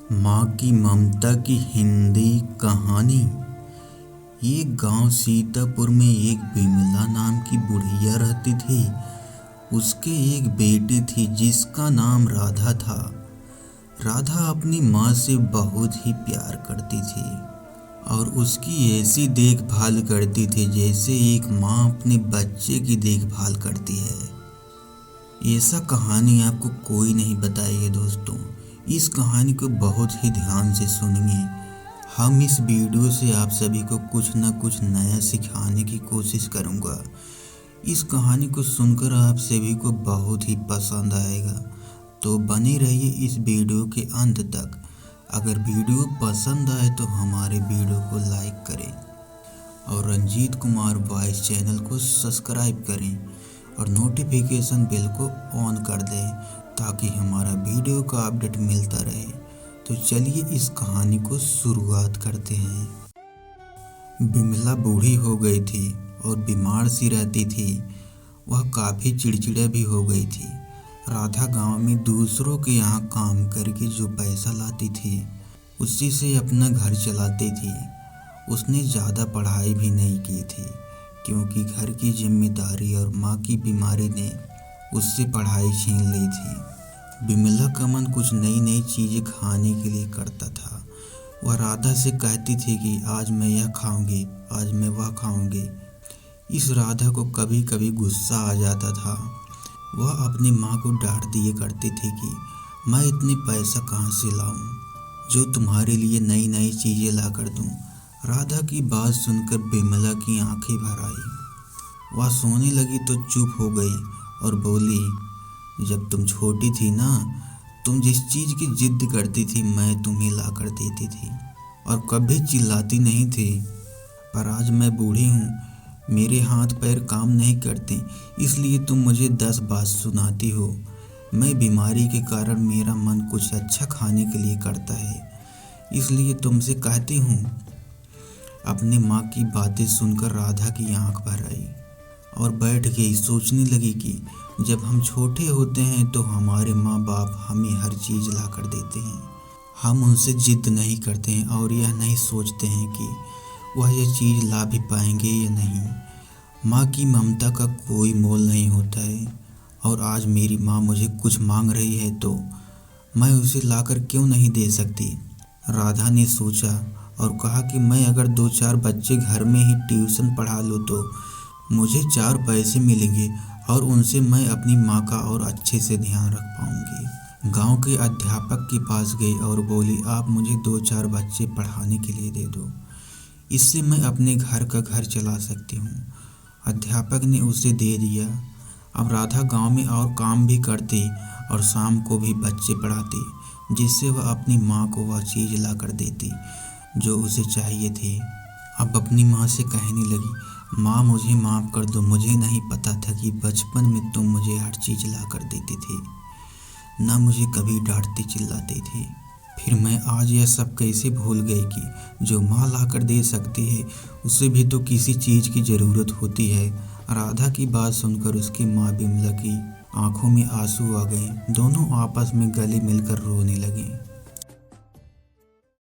माँ की ममता की हिंदी कहानी। ये गांव सीतापुर में एक बिमला नाम की बुढ़िया रहती थी। उसके एक बेटी थी जिसका नाम राधा था। राधा अपनी माँ से बहुत ही प्यार करती थी और उसकी ऐसी देखभाल करती थी जैसे एक माँ अपने बच्चे की देखभाल करती है। ऐसा कहानी आपको कोई नहीं बताएगा दोस्तों। इस कहानी को बहुत ही ध्यान से सुनिए। हम इस वीडियो से आप सभी को कुछ न कुछ नया सिखाने की कोशिश करूँगा। इस कहानी को सुनकर आप सभी को बहुत ही पसंद आएगा, तो बने रहिए इस वीडियो के अंत तक। अगर वीडियो पसंद आए तो हमारे वीडियो को लाइक करें और रंजीत कुमार वॉइस चैनल को सब्सक्राइब करें और नोटिफिकेशन बेल को ऑन कर दें ताकि हमारा वीडियो का अपडेट मिलता रहे। तो चलिए इस कहानी को शुरुआत करते हैं। बिमला बूढ़ी हो गई थी और बीमार सी रहती थी। वह काफ़ी चिड़चिड़ा भी हो गई थी। राधा गांव में दूसरों के यहाँ काम करके जो पैसा लाती थी उसी से अपना घर चलाती थी। उसने ज़्यादा पढ़ाई भी नहीं की थी क्योंकि घर की जिम्मेदारी और माँ की बीमारी ने उससे पढ़ाई छीन ली थी। बिमला का मन कुछ नई नई चीज़ें खाने के लिए करता था। वह राधा से कहती थी कि आज मैं यह खाऊंगी, आज मैं वह खाऊंगी। इस राधा को कभी कभी गुस्सा आ जाता था। वह अपनी माँ को डांट दिए करती थी कि मैं इतने पैसा कहाँ से लाऊं जो तुम्हारे लिए नई नई चीज़ें ला कर दूँ। राधा की बात सुनकर बिमला की आंखें भर आई। वह सोने लगी तो चुप हो गई और बोली, जब तुम छोटी थी ना, तुम जिस चीज़ की जिद करती थी मैं तुम्हें ला कर देती थी और कभी चिल्लाती नहीं थी। पर आज मैं बूढ़ी हूँ, मेरे हाथ पैर काम नहीं करते, इसलिए तुम मुझे 10 बात सुनाती हो। मैं बीमारी के कारण मेरा मन कुछ अच्छा खाने के लिए करता है, इसलिए तुमसे कहती हूँ। अपनी माँ की बातें सुनकर राधा की आंख भर आई और बैठ गई। सोचने लगी कि जब हम छोटे होते हैं तो हमारे माँ बाप हमें हर चीज़ ला कर देते हैं। हम उनसे जिद नहीं करते हैं और यह नहीं सोचते हैं कि वह यह चीज़ ला भी पाएंगे या नहीं। माँ की ममता का कोई मोल नहीं होता है और आज मेरी माँ मुझे कुछ मांग रही है तो मैं उसे लाकर क्यों नहीं दे सकती। राधा ने सोचा और कहा कि मैं अगर 2-4 बच्चे घर में ही ट्यूशन पढ़ा लूँ तो मुझे 4 पैसे मिलेंगे और उनसे मैं अपनी माँ का और अच्छे से ध्यान रख पाऊँगी। गांव के अध्यापक के पास गई और बोली, आप मुझे 2-4 बच्चे पढ़ाने के लिए दे दो, इससे मैं अपने घर का घर चला सकती हूँ। अध्यापक ने उसे दे दिया। अब राधा गांव में और काम भी करती और शाम को भी बच्चे पढ़ाती, जिससे वह अपनी माँ को वह चीज़ ला कर देती जो उसे चाहिए थी। अब अपनी माँ से कहने लगी, माँ मुझे माफ़ कर दो, मुझे नहीं पता था कि बचपन में तुम मुझे हर चीज़ ला कर देती थी, ना मुझे कभी डांटती चिल्लाती थी। फिर मैं आज यह सब कैसे भूल गई कि जो माँ ला कर दे सकती है उसे भी तो किसी चीज़ की ज़रूरत होती है। राधा की बात सुनकर उसकी माँ बिमला की आंखों में आंसू आ गए। दोनों आपस में गले मिलकर रोने लगे।